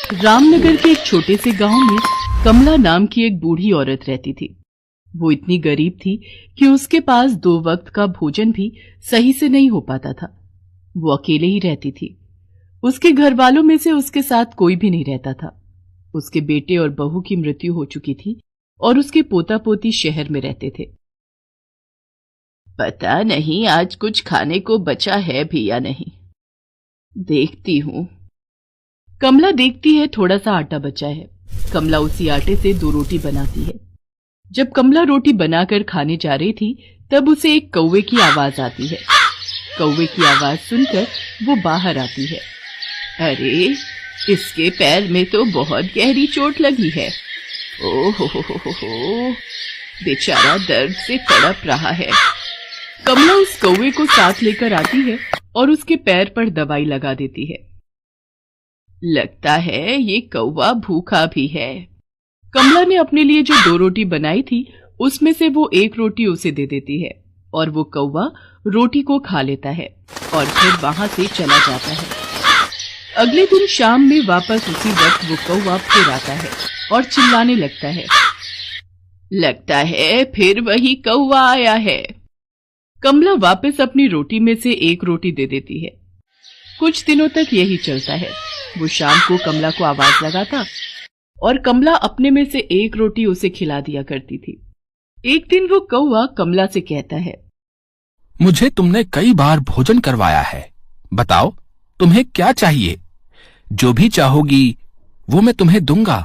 रामनगर के एक छोटे से गांव में कमला नाम की एक बूढ़ी औरत रहती थी। वो इतनी गरीब थी कि उसके पास 2 वक्त का भोजन भी सही से नहीं हो पाता था। वो अकेले ही रहती थी। उसके घर वालों में से उसके साथ कोई भी नहीं रहता था। उसके बेटे और बहू की मृत्यु हो चुकी थी और उसके पोता पोती शहर में रहते थे। पता नहीं आज कुछ खाने को बचा है भी या नहीं, देखती हूं। कमला देखती है थोड़ा सा आटा बचा है। कमला उसी आटे से 2 रोटी बनाती है। जब कमला रोटी बनाकर खाने जा रही थी तब उसे एक कौवे की आवाज आती है। कौवे की आवाज सुनकर वो बाहर आती है। अरे, इसके पैर में तो बहुत गहरी चोट लगी है। ओहो, बेचारा दर्द से तड़प रहा है। कमला उस कौवे को साथ लेकर आती है और उसके पैर पर दवाई लगा देती है। लगता है ये कौवा भूखा भी है। कमला ने अपने लिए जो 2 रोटी बनाई थी उसमें से वो 1 रोटी उसे दे देती है और वो कौवा रोटी को खा लेता है और फिर वहां से चला जाता है। अगले दिन शाम में वापस उसी वक्त वो कौवा फिर आता है और चिल्लाने लगता है। लगता है फिर वही कौवा आया है। कमला वापस अपनी रोटी में से 1 रोटी दे देती है। कुछ दिनों तक यही चलता है। वो शाम को कमला को आवाज लगाता और कमला अपने में से 1 रोटी उसे खिला दिया करती थी। एक दिन वो कौवा कमला से कहता है, मुझे तुमने कई बार भोजन करवाया है, बताओ तुम्हें क्या चाहिए? जो भी चाहोगी वो मैं तुम्हें दूंगा।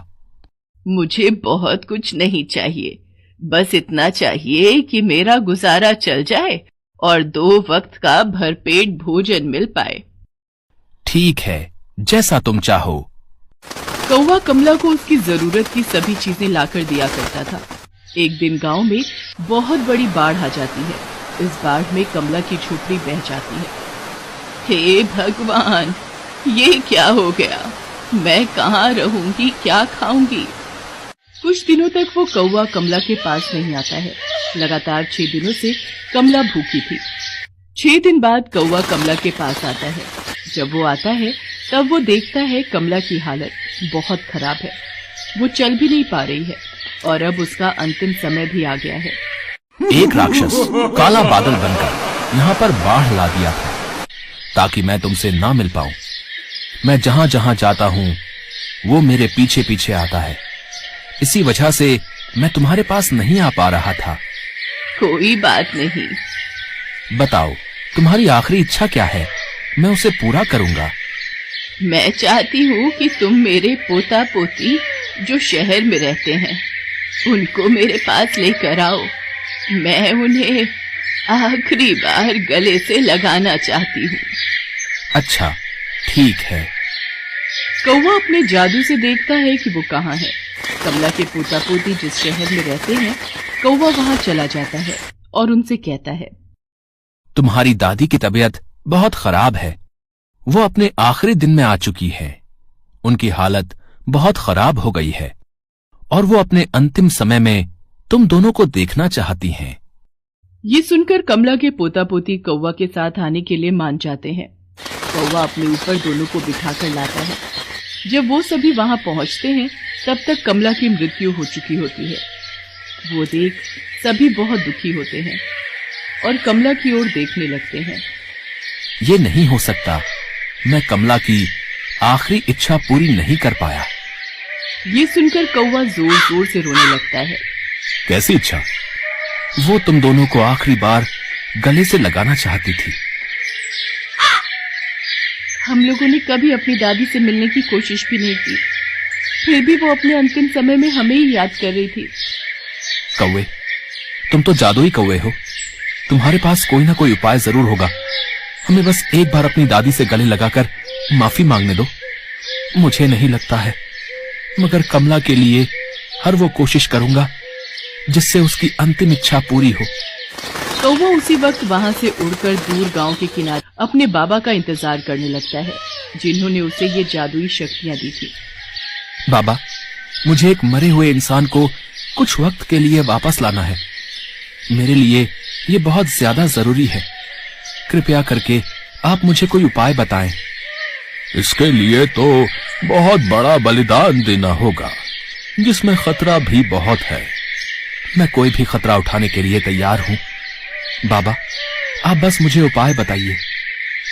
मुझे बहुत कुछ नहीं चाहिए, बस इतना चाहिए कि मेरा गुजारा चल जाए और 2 वक्त का भरपेट भोजन मिल पाए। ठीक है, जैसा तुम चाहो। कौवा कमला को उसकी जरूरत की सभी चीजें लाकर दिया करता था। एक दिन गांव में बहुत बड़ी बाढ़ आ जाती है। इस बाढ़ में कमला की झोपड़ी बह जाती है। हे भगवान, ये क्या हो गया? मैं कहाँ रहूंगी, क्या खाऊंगी? कुछ दिनों तक वो कौवा कमला के पास नहीं आता है। लगातार 6 दिनों से कमला भूखी थी। 6 दिन बाद कौवा कमला के पास आता है। जब वो आता है तब वो देखता है कमला की हालत बहुत खराब है। वो चल भी नहीं पा रही है और अब उसका अंतिम समय भी आ गया है। एक राक्षस काला बादल बनकर यहाँ पर बाढ़ ला दिया था ताकि मैं तुमसे ना मिल पाऊं। मैं जहाँ जहाँ जाता हूँ वो मेरे पीछे पीछे आता है। इसी वजह से मैं तुम्हारे पास नहीं आ पा रहा था। कोई बात नहीं। बताओ तुम्हारी आखिरी इच्छा क्या है? मैं उसे पूरा करूंगा। मैं चाहती हूँ कि तुम मेरे पोता पोती जो शहर में रहते हैं उनको मेरे पास लेकर आओ। मैं उन्हें आखिरी बार गले से लगाना चाहती हूँ। अच्छा, ठीक है। कौवा अपने जादू से देखता है कि वो कहाँ है। कमला के पोता पोती जिस शहर में रहते हैं, कौवा वहां चला जाता है और उनसे कहता है, तुम्हारी दादी की तबीयत बहुत खराब है। वो अपने आखिरी दिन में आ चुकी है। उनकी हालत बहुत खराब हो गई है और वो अपने अंतिम समय में तुम दोनों को देखना चाहती हैं। ये सुनकर कमला के पोता पोती कौवा के साथ आने के लिए मान जाते हैं। कौवा अपने ऊपर दोनों को बिठाकर लाता है। जब वो सभी वहां पहुंचते हैं तब तक कमला की मृत्यु हो चुकी होती है। वो देख सभी बहुत दुखी होते हैं और कमला की ओर देखने लगते हैं। ये नहीं हो सकता, मैं कमला की आखिरी इच्छा पूरी नहीं कर पाया। ये सुनकर कौवा जोर जोर से रोने लगता है। कैसी इच्छा? वो तुम दोनों को आखिरी बार गले से लगाना चाहती थी। हम लोगों ने कभी अपनी दादी से मिलने की कोशिश भी नहीं की, फिर भी वो अपने अंतिम समय में हमें ही याद कर रही थी। कौवे, तुम तो जादुई कौवे हो। तुम्हारे पास कोई ना कोई उपाय जरूर होगा। हमें बस एक बार अपनी दादी से गले लगाकर माफी मांगने दो। मुझे नहीं लगता है, मगर कमला के लिए हर वो कोशिश करूंगा जिससे उसकी अंतिम इच्छा पूरी हो। कौवा उसी वक्त वहां से उड़कर दूर गांव के किनारे अपने बाबा का इंतजार करने लगता है, जिन्होंने उसे ये जादुई शक्तियां दी थी। बाबा, मुझे एक मरे हुए इंसान को कुछ वक्त के लिए वापस लाना है। मेरे लिए ये बहुत ज्यादा जरूरी है। कृपया करके आप मुझे कोई उपाय बताएं। इसके लिए तो बहुत बड़ा बलिदान देना होगा, जिसमें खतरा भी बहुत है। मैं कोई भी खतरा उठाने के लिए तैयार हूं। बाबा, आप बस मुझे उपाय बताइए।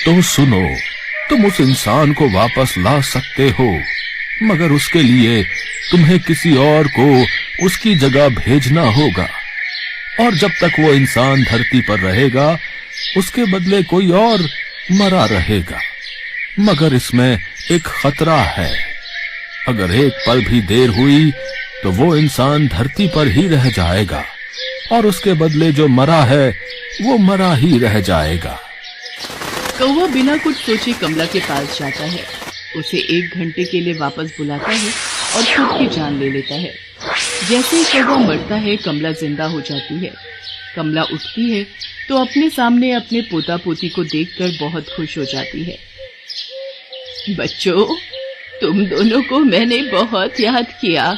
तो सुनो, तुम उस इंसान को वापस ला सकते हो, मगर उसके लिए तुम्हें किसी और को उसकी जगह भेजना होगा, और जब तक वो इंसान धरती पर रहेगा उसके बदले कोई और मरा रहेगा। मगर इसमें एक खतरा है, अगर एक पल भी देर हुई तो वो इंसान धरती पर ही रह जाएगा, और उसके बदले जो मरा है वो मरा ही रह जाएगा। कौवा बिना कुछ सोचे कमला के पास जाता है, उसे 1 घंटे के लिए वापस बुलाता है और खुद की जान ले लेता है। जैसे ही कौवा मरता है, कमला जिंदा हो जाती है। कमला उठती है तो अपने सामने अपने पोता पोती को देखकर बहुत खुश हो जाती है। बच्चों, तुम दोनों को मैंने बहुत याद किया।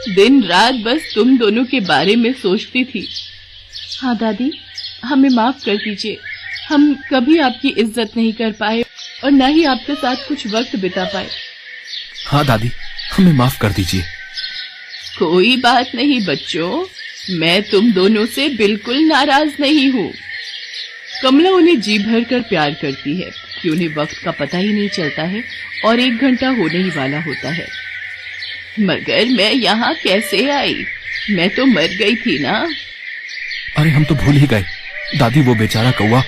दिन रात बस तुम दोनों के बारे में सोचती थी। हाँ दादी, हमें माफ कर दीजिए। हम कभी आपकी इज्जत नहीं कर पाए और न ही आपके साथ कुछ वक्त बिता पाए। हाँ दादी, हमें माफ कर दीजिए। कोई बात नहीं बच्चों, मैं तुम दोनों से बिल्कुल नाराज नहीं हूँ। कमला उन्हें जी भर कर प्यार करती है कि उन्हें वक्त का पता ही नहीं चलता है और 1 घंटा होने ही वाला होता है। मगर मैं यहाँ कैसे आई? मैं तो मर गई थी ना। अरे हम तो भूल ही गए दादी, वो बेचारा कौवा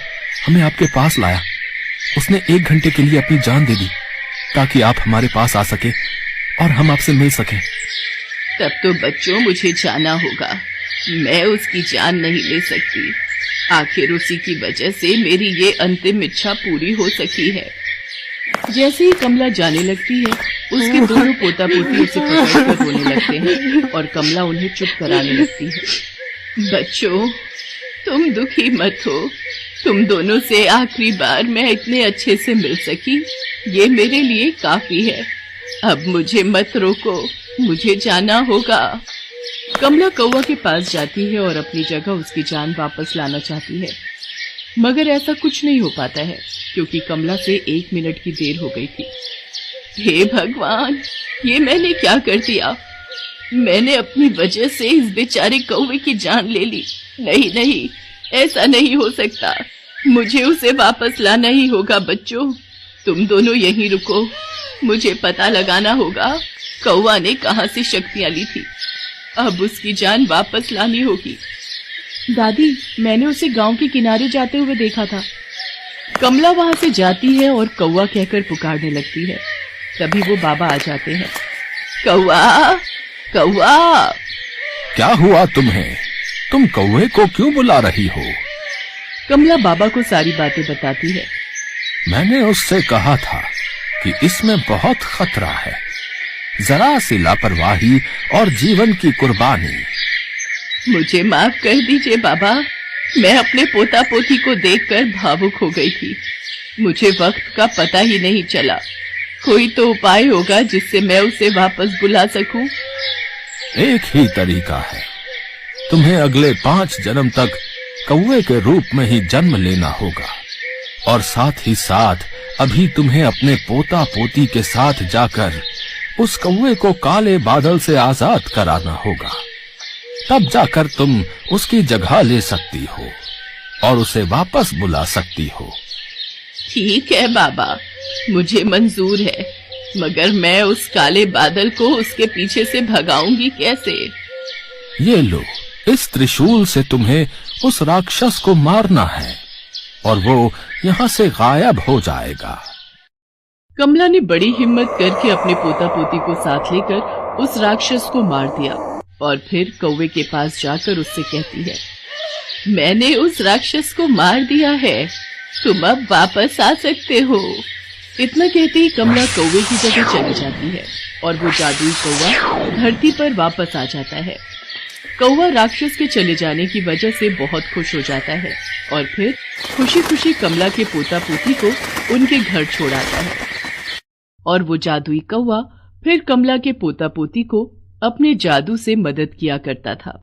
हमें आपके पास लाया। उसने 1 घंटे के लिए अपनी जान दे दी ताकि आप हमारे पास आ सके और हम आपसे मिल सकें। तब तो बच्चों मुझे जाना होगा, मैं उसकी जान नहीं ले सकती। आखिर उसी की वजह से मेरी ये अंतिम इच्छा पूरी हो सकी है। जैसे ही कमला जाने लगती है, उसके दोनों पोता पोती उसे पकड़कर रोने लगते हैं और कमला उन्हें चुप कराने लगती है। बच्चों, तुम दुखी मत हो। तुम दोनों से आखिरी बार मैं इतने अच्छे से मिल सकी, ये मेरे लिए काफी है। अब मुझे मत रोको, मुझे जाना होगा। कमला कौवा के पास जाती है और अपनी जगह उसकी जान वापस लाना चाहती है, मगर ऐसा कुछ नहीं हो पाता है क्योंकि कमला से 1 मिनट की देर हो गई थी। हे भगवान, ये मैंने क्या कर दिया? मैंने अपनी वजह से इस बेचारे कौवे की जान ले ली। नहीं नहीं, ऐसा नहीं हो सकता। मुझे उसे वापस लाना ही होगा। बच्चों, तुम दोनों यहीं रुको, मुझे पता लगाना होगा कौवा ने कहां से शक्तियां ली थी। अब उसकी जान वापस लानी होगी। दादी, मैंने उसे गांव के किनारे जाते हुए देखा था। कमला वहां से जाती है और कौवा कहकर पुकारने लगती है। तभी वो बाबा आ जाते हैं। कौवा, कौवा। क्या हुआ तुम्हें? तुम कौवे को क्यों बुला रही हो? कमला बाबा को सारी बातें बताती है। मैंने उससे कहा था कि इसमें बहुत खतरा है, जरा सी लापरवाही और जीवन की कुर्बानी। मुझे माफ कर दीजिए बाबा, मैं अपने पोता पोती को देखकर भावुक हो गई थी। मुझे वक्त का पता ही नहीं चला। कोई तो उपाय होगा जिससे मैं उसे वापस बुला सकूं। एक ही तरीका है, तुम्हें अगले 5 जन्म तक कौवे के रूप में ही जन्म लेना होगा, और साथ ही साथ अभी तुम्हें अपने पोता पोती के साथ जाकर उस कौवे को काले बादल से आजाद कराना होगा। तब जाकर तुम उसकी जगह ले सकती हो और उसे वापस बुला सकती हो। ठीक है बाबा, मुझे मंजूर है, मगर मैं उस काले बादल को उसके पीछे से भगाऊंगी कैसे? ये लो, इस त्रिशूल से तुम्हें उस राक्षस को मारना है और वो यहाँ से गायब हो जाएगा। कमला ने बड़ी हिम्मत करके अपने पोता पोती को साथ लेकर उस राक्षस को मार दिया और फिर कौवे के पास जाकर उससे कहती है, मैंने उस राक्षस को मार दिया है, तुम अब वापस आ सकते हो। इतना कहते ही कमला कौवे की जगह चली जाती है और वो जादुई कौवा धरती पर वापस आ जाता है। कौवा राक्षस के चले जाने की वजह से बहुत खुश हो जाता है और फिर खुशी खुशी कमला के पोता पोती को उनके घर छोड़ आता है। और वो जादुई कौवा फिर कमला के पोता पोती को अपने जादू से मदद किया करता था।